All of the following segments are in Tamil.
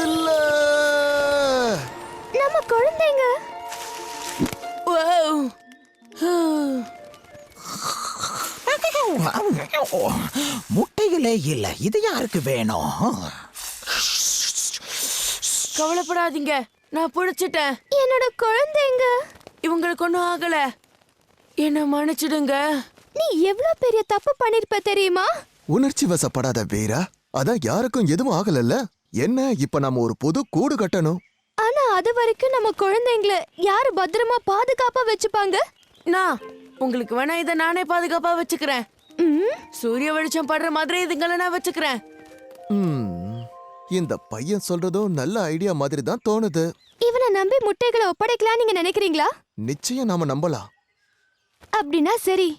இல்ல, நம்ம குழந்தைங்க. முட்டைகளே இல்ல, இது யாருக்கு வேணும்? கவலைப்படாதீங்க, நான் புடிச்சிட்டேன். என்னோட குழந்தைங்க. இவங்களுக்கு ஒன்றும் ஆகல, என்ன மன்னிச்சிடுங்க. நீ எவ்வளவு பெரிய தப்பு பண்ணிருப்ப தெரியுமா? உணர்ச்சி வசப்படாத வீரா, அதான் யாருக்கும் எதுவும் ஆகலல்ல. என்ன, இப்ப நாம ஒரு புது கூடு கட்டணும். ஆனா அது வரைக்கும் நம்ம குழந்தைங்களை யாரு பத்திரமா பாதுகாப்பா வச்சுப்பாங்க? நான் உங்களுக்கு வேணா இதை நானே பாதுகாப்பா வச்சுக்கிறேன். சூரிய வெளிச்சம் படுற மாதிரி இதுங்களை நான் வச்சுக்கிறேன். இந்த பையன் சொல்றதும் நல்ல ஐடியா மாதிரி தான் தோணுது. இவனை நம்பி முட்டைகளை ஒப்படைக்கலாம் நீங்க நினைக்கிறீங்களா? நிச்சயம் நாம நம்பலாம். அப்படின்னா சரி.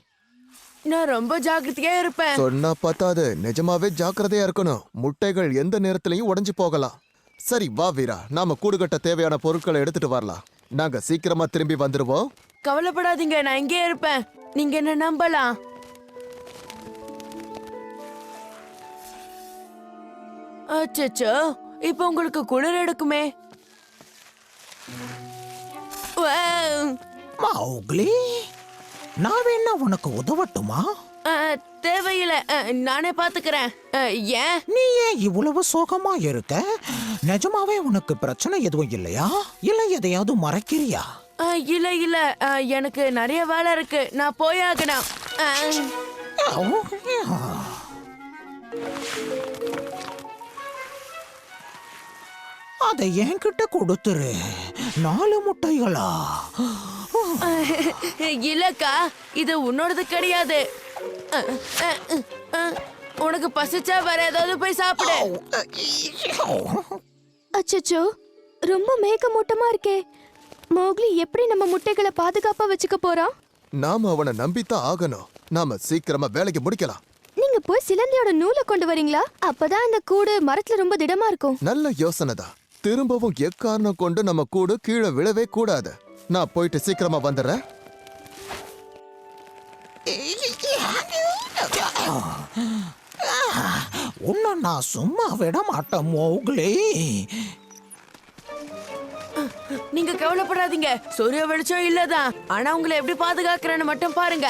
நான் ரொம்ப ஜாக்கிரதையா இருப்பேன். சொன்னா பத்தாது, நிஜமாவே ஜாக்கிரதையா இருக்கணும். முட்டைகள் எந்த நேரத்திலையும் உடைஞ்சு போகலாம். சரி வா வீரா, நாம கூடு கட்ட தேவையான பொருட்களை எடுத்துட்டு வரலாம். நாங்க சீக்கிரமா திரும்பி வந்துருவோம். கவலைப்படாதீங்க, நான் இங்கே இருப்பேன். நீங்க என்ன நம்பலாம். அச்சச்சோ, இப்ப உங்களுக்கு குளிர் எடுக்குமே. மௌக்லி, நான் வேணா உனக்கு உதவட்டுமா? தேவையில்லை, நானே பாத்துக்கிறேன். ஏன் நீ ஏன் இவ்வளவு சோகமா இருக்க? நிஜமாவே உனக்கு பிரச்சனை எதுவும் இல்லையா? இல்ல எதையாவது மறைக்கிறியா? இல்ல இல்ல, எனக்கு நிறைய வேலை இருக்கு, நான் போயாகணும். அதை என்கிட்ட கொடுத்துரு. 4 முட்டைகளா? இல்லக்கா, இது உன்னோடது கிடையாது. உனக்கு பசிச்சா வேற ஏதாவது போய் சாப்பிடு. அச்சச்சோ, ரொம்ப மேகமூட்டமா இருக்கே. மோக்லி எப்படி நம்ம முட்டைகளை பாதுகாப்பா வச்சுக்க போறான்? நாம அவனை நம்பித்தான் ஆகணும். நாம சீக்கிரமா வேலைக்கு முடிக்கலாம். நீங்க போய் சிலந்தியோட நூலை கொண்டு வரீங்களா? அப்பதான் அந்த கூடு மரத்துல ரொம்ப திடமா இருக்கும். நல்ல யோசனை தான். திரும்பவும் எக்காரணம் கொண்டு நம்ம கூடு கீழே விழவே கூடாது. நான் போயிட்டு சீக்கிரமா வந்துடுறேன். உன்னை நான் சும்மா விட மாட்டேன் மோக்லி. நீங்க கவலைப்படாதீங்க, சூரிய வெளிச்சம் இல்லதான். ஆனா உங்களை எப்படி பாதுகாக்கிறேன்னு மட்டும் பாருங்க.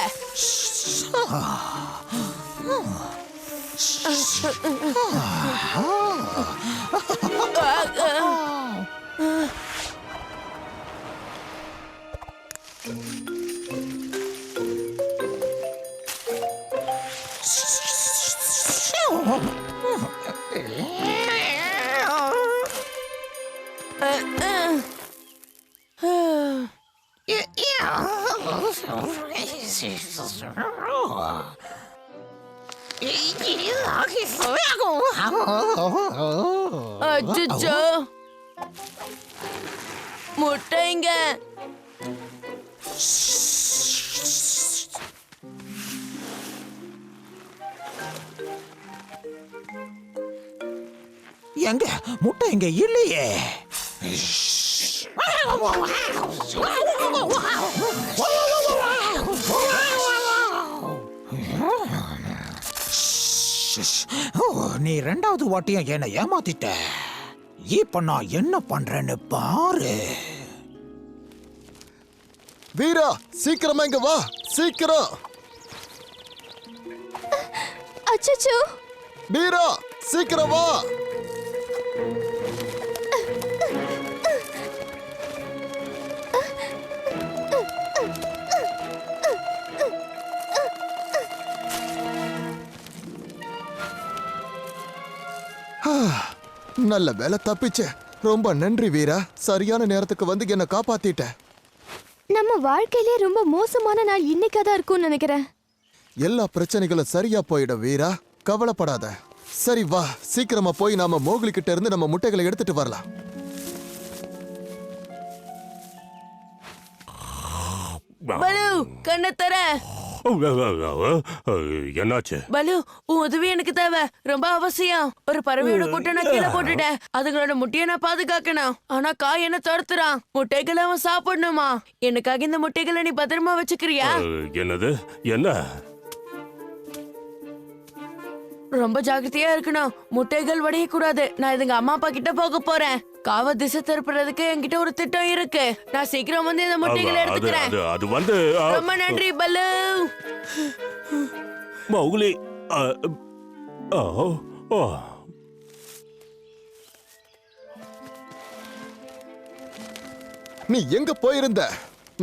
அச்சச்சோ, முட்டைங்க. எங்க முட்டை இங்க இல்லையே. நீ 2வது வாட்டியும் என்ன ஏமாத்திட்ட. இப்ப நான் என்ன பண்றேன்னு பாரு. வீரா, சீக்கிரமா இங்க வா, சீக்கிரம். அச்சச்சோ, வீரா, சீக்கிரம் வா. நல்ல வேலை தப்பிச்ச. ரொம்ப நன்றி வீரா, சரியான நேரத்துக்கு வந்து என்ன காப்பாத்திட்ட. நம்ம வாழ்க்கையிலே ரொம்ப மோசமான நாள் இன்னைக்காதான் இருக்கும்னு நினைக்கிறேன். எல்லா பிரச்சனைகளும் சரியா போயிடும் வீரா, கவலைப்படாத. சரி வா, சீக்கிரமா போய் நாம மோக்லி கிட்ட இருந்து நம்ம முட்டைகளை எடுத்துட்டு வரலாம். பலு, கண்ணை தர. என்னாச்சு? பலு, உன் உதவி எனக்கு தேவை, ரொம்ப அவசியம். ஒரு பறவையோட கூட்ட நான் கீழே போட்டுட்டேன். அதுங்களோட முட்டையை நான் பாதுகாக்கணும். ஆனா காய் என்ன துரத்துறான். முட்டைகளை அவன் சாப்பிடணுமா? எனக்காக இந்த முட்டைகளை நீ பத்திரமா வச்சுக்கிறியா? என்னது? என்ன? ரொம்ப ஜாக்கிரதையா இருக்கணும். முட்டைகள் உடையக்கூடாது. நான் இதுங்க அம்மா அப்பா கிட்ட போக போறேன். காவ திசை திருப்புறதுக்கு என்கிட்ட ஒரு திட்டம் இருக்கு. நான் சீக்கிரம் வந்து இந்த முட்டைகளை எடுத்துக்கிறேன். அது வந்து ரொம்ப நன்றி பல்லு. மௌக்லி. ஓ ஓ நீ எங்க போயிருந்த?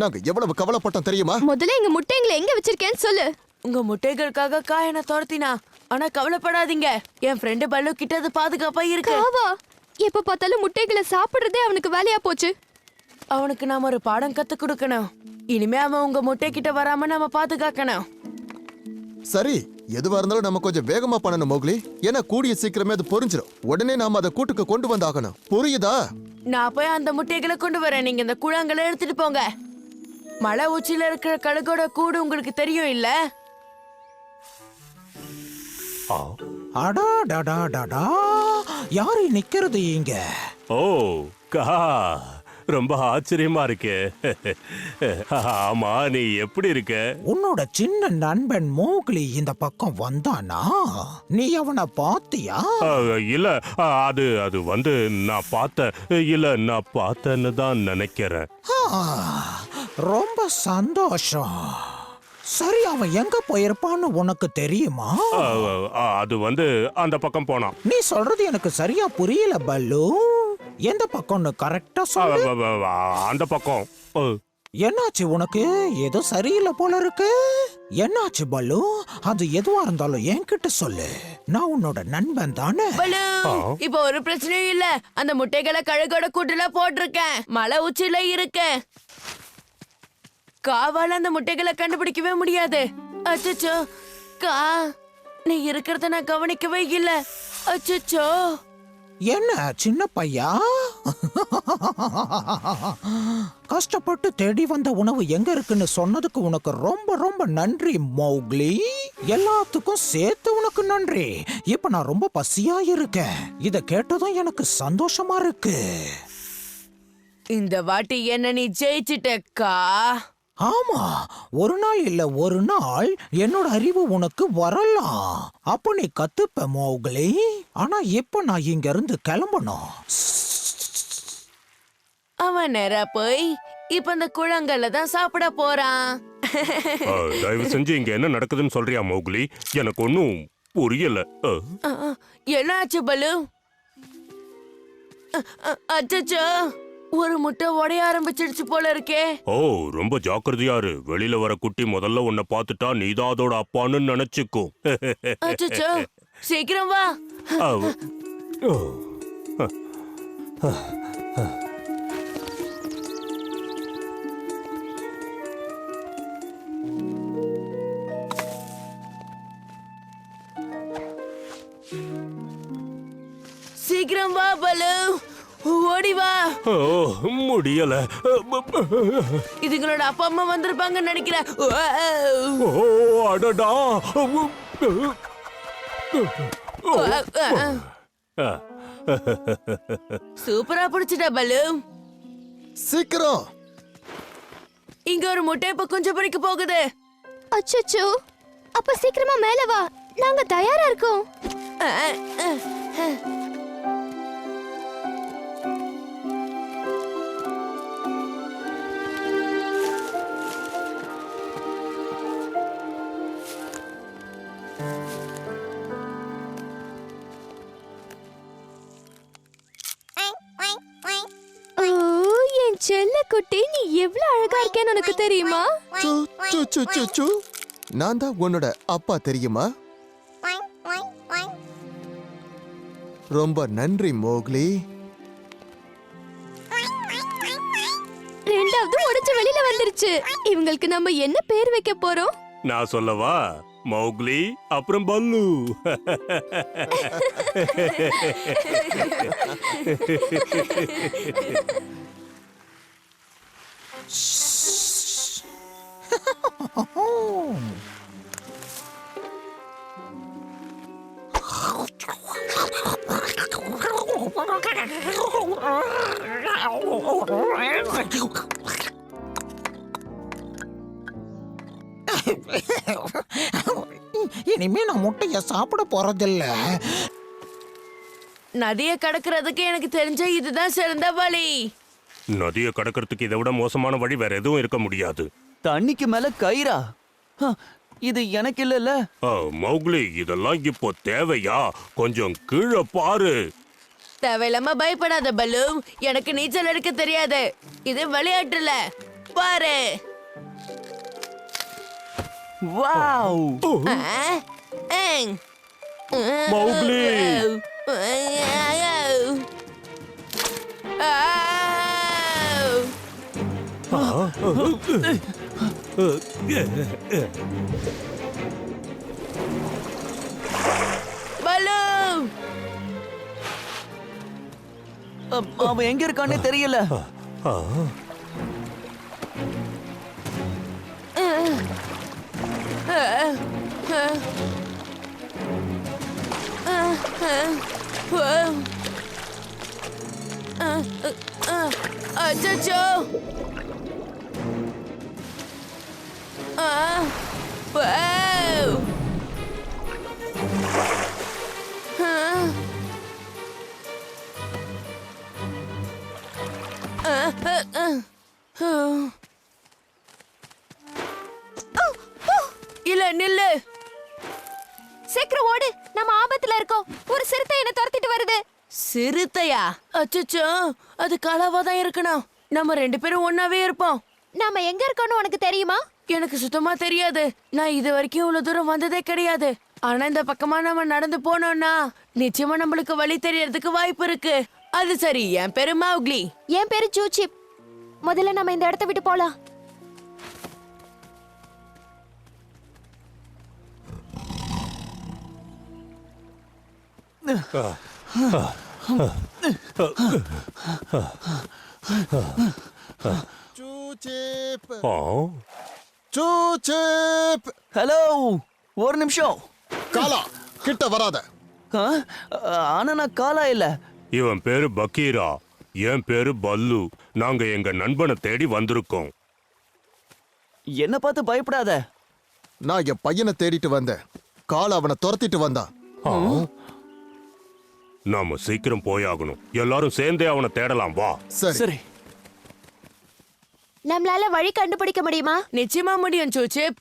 நாங்க எவ்வளவு கவலைப்பட்டோம் தெரியுமா? முதல்ல எங்க முட்டைங்களை எங்க வச்சிருக்கேன்னு சொல்லு. உங்க முட்டைகளுக்காக காய் என்ன துரத்தினா. ஆனா கவலைப்படாதீங்க, என் ஃப்ரெண்டு பல்லு கிட்ட அது பாதுகாப்பா இருக்கு. காவா எப்ப பார்த்தாலும் முட்டைகளை சாப்பிடுறதே அவனுக்கு வேலையா போச்சு. அவனுக்கு நாம ஒரு பாடம் கத்து கொடுக்கணும். இனிமே அவன் உங்க முட்டை கிட்ட வராம நாம பாதுகாக்கணும். சரி, எதுவா இருந்தாலும் நம்ம கொஞ்சம் வேகமா பண்ணணும் மோக்லி. ஏன்னா கூடிய சீக்கிரமே அது பொரிஞ்சிடும். உடனே நாம அதை கூட்டுக்கு கொண்டு வந்தாகணும். புரியுதா? நான் போய் அந்த முட்டைகளை கொண்டு வரேன். நீங்க இந்த கூழாங்கலை எடுத்துட்டு போங்க. மலை உச்சியில இருக்கிற கழுகோட கூடு உங்களுக்கு தெரியும் இல்ல? அடாடாடாடாடா, யாரு நிக்கிறது இங்க? ஓ கா, ரொம்ப ஆச்சரியமா இருக்கே. ஆமா, நீ எப்படி இருக்க? உன்னோட சின்ன நண்பன் மோக்லி இந்த பக்கம் வந்தானா? நீ அவனை பாத்தியா? இல்ல, அது வந்து நான் பார்த்தேன்னு தான் நினைக்கிறேன். ரொம்ப சந்தோஷம். சரி, அவன் எங்க போயிருப்பான்னு உனக்கு தெரியுமா? அது வந்து அந்த பக்கம் போனான். நீ சொல்றது எனக்கு சரியா புரியல பல்லு. எந்த பக்கம்னு கரெக்டா சொல்லு. அந்த பக்கம். என்னாச்சு உனக்கு? ஏதோ சரியில்லை போல இருக்கு. என்னாச்சு பல்லு? அது எதுவா இருந்தாலும் என்கிட்ட சொல்லு. நான் உன்னோட நண்பன் தானே. பலு, இப்ப ஒரு பிரச்சனையும் இல்ல. அந்த முட்டைகளை கழுகோட கூட்டுல போட்டிருக்கேன். மலை உச்சியில இருக்கு. காவால அந்த முட்டைகளை கண்டுபிடிக்கவே முடியாது. அச்சச்சோ கா, நீ இருக்கிறத நான் கவனிக்கவே இல்ல. அச்சச்சோ. என்ன சின்ன பையா, கஷ்டப்பட்டு தேடி வந்த உணவு எங்க இருக்குன்னு சொன்னதுக்கு உனக்கு ரொம்ப ரொம்ப நன்றி மௌக்லி. எல்லாத்துக்கும் சேர்த்து உனக்கு நன்றி. இப்ப நான் ரொம்ப பசியா இருக்கேன். இத கேட்டதும் எனக்கு சந்தோஷமா இருக்கு. இந்த வாட்டி என்ன நீ ஜெயிச்சிட்டக்கா. ஆமா, ஒரு நாள் இல்ல ஒரு நாள் என்னோட அறிவு உனக்கு வரலாம். அப்ப நீ கத்துப்ப மௌக்லி. ஆனா இப்ப நான் இங்க இருந்து கிளம்பணும். அவன் நேரா போய் இப்ப அந்த குழங்கல்ல தான் சாப்பிட போறான். தயவு செஞ்சு இங்க என்ன நடக்குதுன்னு சொல்றியா மௌக்லி? எனக்கு ஒன்னும் புரியல. என்னாச்சு பலு? அச்சச்சோ, ஒரு முட்டை உடைய ஆரம்பிச்சிடுச்சு போல இருக்கே. ஓ, ரொம்ப ஜாக்கிரதையா இரு. வெளியில வர குட்டி முதல்ல உன்னை பார்த்துட்டா நீதான் அதோட அப்பான்னு நினைச்சுக்கும். அச்சச்சோ, சீக்கிரம் வா. சீக்கிரம் வா பலு, ஓடி வா. முடியல. இதுங்களோட அப்பா அம்மா வந்திருப்பாங்கன்னு நினைக்கிறேன். அடடா. சூப்பரா பிடிச்சிட்ட பலு. சீக்கிரம். இங்க ஒரு முட்டை இப்ப கொஞ்சம் பறிக்க போகுது. அச்சச்சோ, அப்ப சீக்கிரமா மேல வா. நாங்க தயாரா இருக்கோம். செல்ல குட்டி, நீ எவ்வளவு அழகா இருக்கேன்னு உனக்கு தெரியுமா? நான் தான் உன்னோட அப்பா தெரியுமா? ரொம்ப நன்றி மோக்லி. ரெண்டாவது உடைச்சு வெளியில வந்துருச்சு. இவங்களுக்கு நம்ம என்ன பேர் வைக்க போறோம்? நான் சொல்லவா? மௌக்லி அப்புறம் பல்லு. இனிமே நான் முட்டைய சாப்பிட போறதில்ல. நதியை கடக்கிறதுக்கு எனக்கு தெரிஞ்ச இதுதான் சிறந்த வழி. நதியை கடக்கிறதுக்கு இதை விட மோசமான வழி வேற எதுவும் இருக்க முடியாது. தண்ணிக்கு மேல கயிறா? ஹ, இது எனக்கு இல்லைல்ல. மௌக்லி, இதெல்லாம் இப்போ தேவையா? கொஞ்சம் கீழே பாரு. தேவையில்லாம பயப்படாத பலு. எனக்கு நீச்சல் அடிக்க தெரியாது. இது விளையாட்டுல பாரு. வாவ்! மௌக்லி, பலு, அவன் எங்க இருக்கானே தெரியல. அச்சச்சோ. இல்ல நில்லு. சீக்கிரம் ஓடு, நம்ம ஆபத்துல இருக்கோம். ஒரு சிறுத்தை என்ன துரத்திட்டு வருது. சிறுத்தையா? அச்சச்சோ, அது களவா தான் இருக்கணும். நம்ம 2 பேரும் ஒன்னாவே இருப்போம். நாம எங்க இருக்கோம்னு உனக்கு தெரியுமா? எனக்கு சுத்தமா தெரியாது. நான் இது வரைக்கும் இவ்வளவு தூரம் வந்ததே கிடையாது. ஆனா இந்த பக்கமா நம்ம நடந்து போனோம்னா நிச்சயமா நம்மளுக்கு வழி தெரியறதுக்கு வாய்ப்பு இருக்கு. அது சரி, என் பேரு மௌக்லி. என் பேரு ஜூச்சிப். முதல்ல நம்ம இந்த இடத்த விட்டு போலாம். சூச்சிப், ஆ, சூச்சிப். ஹலோ, ஒரு நிமிஷம். காலா, கிட்ட வராத. ஆ, ஆனா நான் காலா இல்ல. இவன் பேரு பக்கீரா, என் பேரு பல்லு. நாங்க எங்க நண்பனை தேடி வந்திருக்கோம். என்ன பார்த்து பயப்படாத. நான் என் பையனை தேடிட்டு வந்தேன். காலா அவனை துரத்திட்டு வந்தான். ஆ, நாம சீக்கிரம் போயாகணும். எல்லாரும் சேர்ந்தே அவனை தேடலாம், வா. சரி, சரி. நம்மளால வழி கண்டுபிடிக்க முடியுமா? நிச்சயமா முடியும் சூச்சிப்.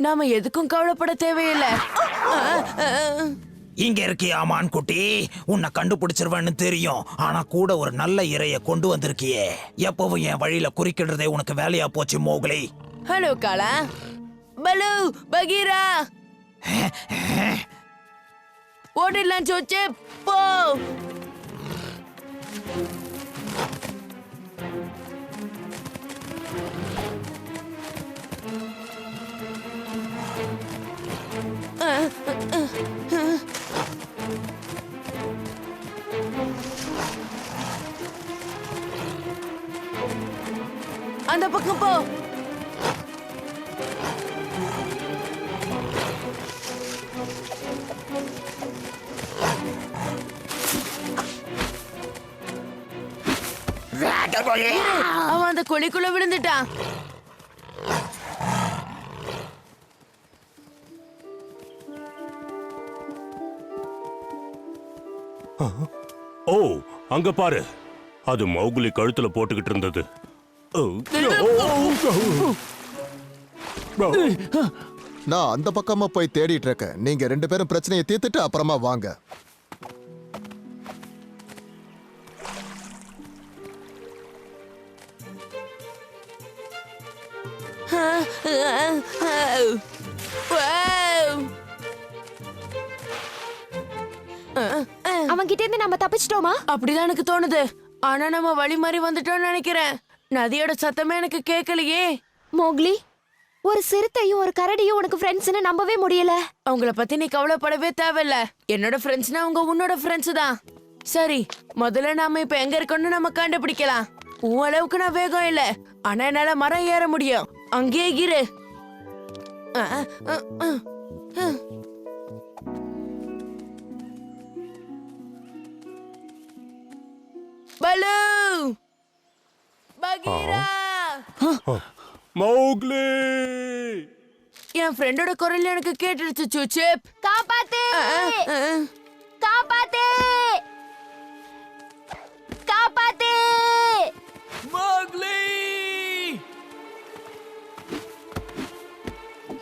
நாம எதுக்கும் கவலைப்பட தேவையில்லை. இங்க இருக்கியா மான் குட்டி? உன்னை கண்டுபிடிச்சிருவேன்னு தெரியும். ஆனா கூட ஒரு நல்ல இரைய கொண்டு வந்திருக்கியே. எப்பவும் என் வழியில குறுக்கிடுறதே உனக்கு வேலையா போச்சு மோக்லி. ஹலோ காலா, பலு, பகீரா. ஓடிடலாம் சூச்சிப், போ. அந்த பக்கம் போ. அவன் அந்த குழிக்குள்ள விழுந்துட்டான். ஓ, அங்க பாரு. அது மௌக்லி கழுத்துல போட்டுக்கிட்டு இருந்தது. நான் அந்த பக்கமா போய் தேடிட்டு இருக்கேன். நீங்க 2 பேரும் பிரச்சனையை தீர்த்துட்டு அப்புறமா வாங்க. அவங்க கிட்ட இருந்து நம்ம தப்பிச்சிட்டோமா? அப்படிதான் எனக்கு தோணுது. ஆனா நம்ம வழி மாறி வந்துட்டோம்னு நினைக்கிறேன். நதியோட சத்தமே எனக்கு கேட்கலையே. மோக்லி, ஒரு சிறுத்தையும் ஒரு கரடியும் உனக்கு ஃப்ரெண்ட்ஸ்னு நம்பவே முடியல. அவங்கள பத்தி நீ கவலைப்படவே தேவையில்ல. என்னோட ஃப்ரெண்ட்ஸ்னா அவங்க உன்னோட ஃப்ரெண்ட்ஸ் தான். சரி, முதல்ல நாம இப்ப எங்க இருக்கோம்னு நம்ம கண்டுபிடிக்கலாம். உன் அளவுக்கு நான் வேகம் இல்ல, ஆனா என்னால மரம் ஏற முடியும். அங்கேயே இரு. பலு, பகீரா. மௌக்லி, என் ஃப்ரெண்டோட குரல் எனக்கு கேட்டுடுச்சு சூச்சிப். காப்பாத்து காப்பாத்து காப்பாத்து. மோக்லி!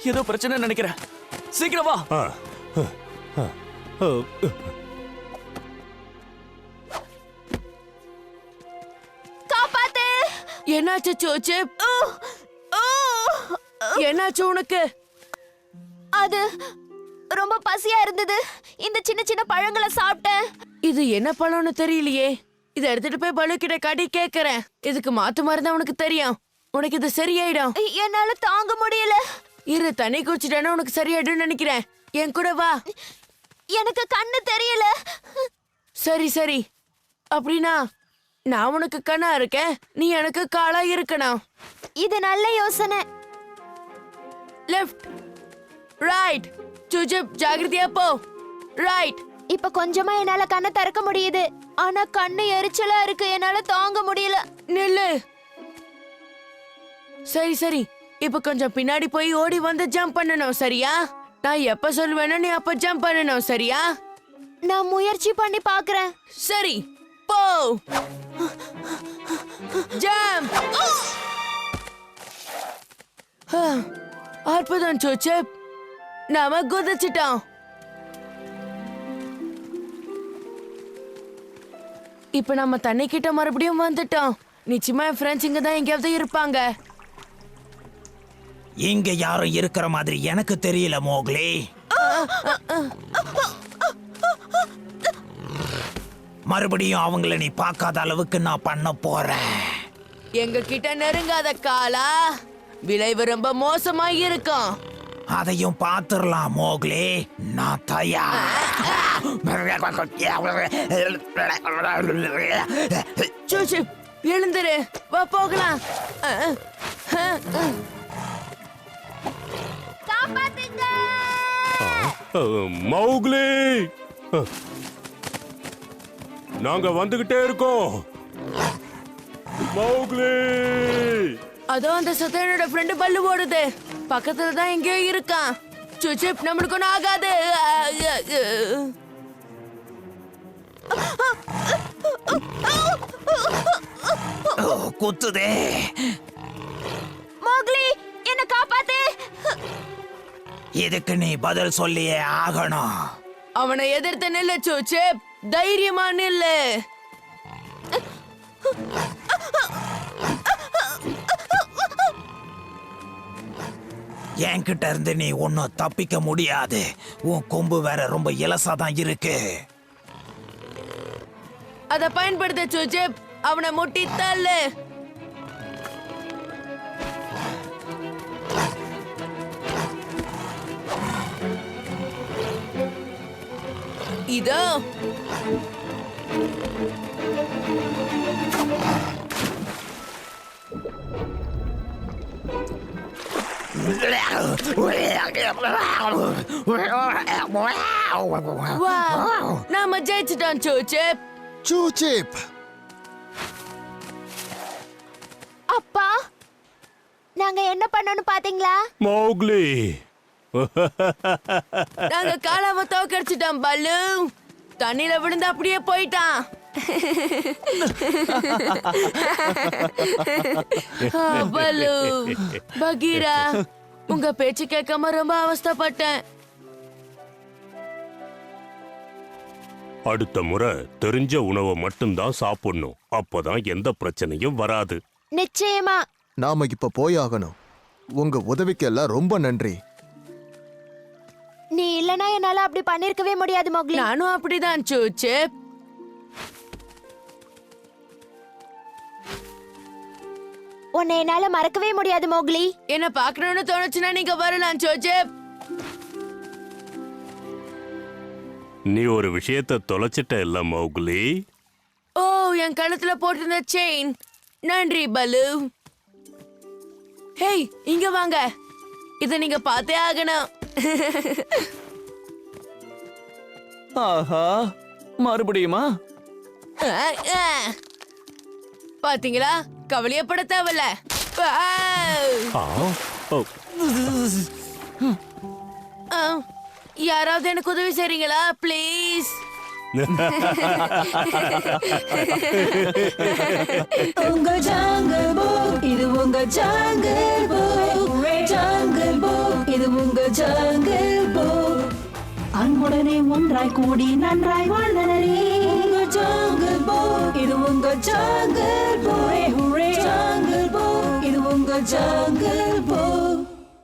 ஏதோ பிரச்சனை நினைக்கிறேன். சீக்கிரம் வா. காப்பாத்து. என்னாச்சு சூச்சிப்? என்னாச்சு உனக்கு? அது ரொம்ப பசியா இருந்தது. இந்த சின்ன சின்ன பழங்களை சாப்பிட்டேன். இது என்ன பழம்னு தெரியலையே. இதை எடுத்துட்டு போய் பலு கிட்ட காட்டி கேக்குறேன். இதுக்கு மாத்து மருந்து உனக்கு தெரியும். உனக்கு இது சரியாயிடும். என்னால தாங்க முடியல. இரு, தண்ணி குடிச்சிட்டேன்னா உனக்கு சரியாயிடும் நினைக்கிறேன். என் கூட வா. எனக்கு கண்ணு தெரியல. சரி சரி, அப்படின்னா நான் உனக்கு கண்ணா இருக்கேன், நீ எனக்கு காலா இருக்கணும். இது நல்ல யோசனை. Left right. சுஜிப் ஜாகிரதையா போ. ரைட். இப்ப கொஞ்சமா என்னால கண்ணை திறக்க முடியுது. ஆனா கண்ணு எரிச்சலா இருக்கு. என்னால தாங்க முடியல. நில்லு. சரி சரி, இப்ப கொஞ்சம் பின்னாடி போய் ஓடி வந்து ஜம்ப் பண்ணணும், சரியா? நான் எப்ப சொல்லுவேனோ நீ அப்ப ஜம்ப் பண்ணணும், சரியா? நான் முயற்சி பண்ணி பாக்குறேன். சரி, போ. ஜம்ப். அற்புதம் சோச்சப், நாம குதிச்சிட்டோம். இப்ப நம்ம தண்ணி கிட்ட மறுபடியும் வந்துட்டோம். நிச்சயமா என் ஃப்ரெண்ட்ஸ் இங்க தான் எங்கேயாவது இருப்பாங்க. இங்க யாரும் இருக்கிற மாதிரி எனக்கு தெரியல மோக்லி. மறுபடியும் அவங்கள நீ பார்க்காத அளவுக்கு நான் பண்ண போறேன். எங்க கிட்ட நெருங்காத காலா, விளைவு ரொம்ப மோசமா இருக்கும். அதையும் பார்த்துடலாம் மோக்லி. நான் தயார். சூச்சு, எழுந்துரு, வா போகலாம். காப்பாத்துங்க. மௌக்லி, நாங்க வந்துகிட்டே இருக்கோம். மௌக்லி! அதோ அந்த சத்தனோட ஃப்ரெண்டு பல்லு ஓடுது. பக்கத்துல தான் எங்கேயோ இருக்கான். சுச்சிப், நம்மளுக்கு ஒன்றும் ஆகாது. குத்துதே. மோக்லி, என்ன காப்பாத்து. இதுக்கு நீ பதில் சொல்லியே ஆகணும். அவனை எதிர்த்து நில்லு சுச்சிப், தைரியமா நில்லு. என்கிட்ட இருந்து நீ ஒன்னும் தப்பிக்க முடியாது. உன் கொம்பு வேற ரொம்ப இலசாதான் இருக்கு. அத பயன்படுத்த சுச்சிப், அவனை முட்டி தள்ளு. இதோ நாம ஜெயிச்சிட்டோம் சுச்சிப். சூச்சிப், அப்பா, நாங்க என்ன பண்ணோம்னு பாத்தீங்களா? மௌக்லி! நாங்க காலாவ தோக்கடிச்சிட்டோம் பல்லு. தண்ணியில விழுந்து அப்படியே போயிட்டான். பல்லு, பகீரா, உங்க பேச்சு கேட்காம ரொம்ப அவஸ்தைப்பட்டேன். அடுத்த முறை தெரிஞ்ச உணவை மட்டும்தான் சாப்பிடணும். அப்பதான் எந்த பிரச்சனையும் வராது. நிச்சயமா. நாம இப்ப போயாகணும். உங்க உதவிக்கெல்லாம் ரொம்ப நன்றி. நீ இல்லனா என்னால அப்படி பண்ணிருக்கவே முடியாது மோக்லி. நானும் அப்படிதான் சுச்சிப். உன்னை என்னால மறக்கவே முடியாது மோக்லி. என்ன பாக்கணும்னு தோணுச்சுன்னா நீங்க வரலாம் சுச்சிப். நீ ஒரு விஷயத்தை தொலைச்சிட்ட இல்ல மௌக்லி? ஓ, என் கழுத்துல போட்டிருந்த செயின். நன்றி பலு. ஹேய், இங்க வாங்க. இத நீங்க பார்த்தே ஆகணும். ஆஹா, மறுபடியுமா? பாத்தீங்களா, கவலையப்பட தேவையில்ல. ஆ, ஓ, யாராவது எனக்கு உதவி செய்றீங்களா ப்ளீஸ்? உங்க ஜாங்கிள் புக் இது உங்க ஜாங்கிள் புக் ஜாங்கிள் புக் இது உங்க ஜாங்கிள் புக் அன்புடனே ஒன்றாய் கூடி நன்றாய் வாழ்ந்தனரே உங்க ஜாங்கிள் புக் இது உங்க ஜாங்கிள் புக் ஜாங்கிள் புக் இது உங்க ஜாங்கிள்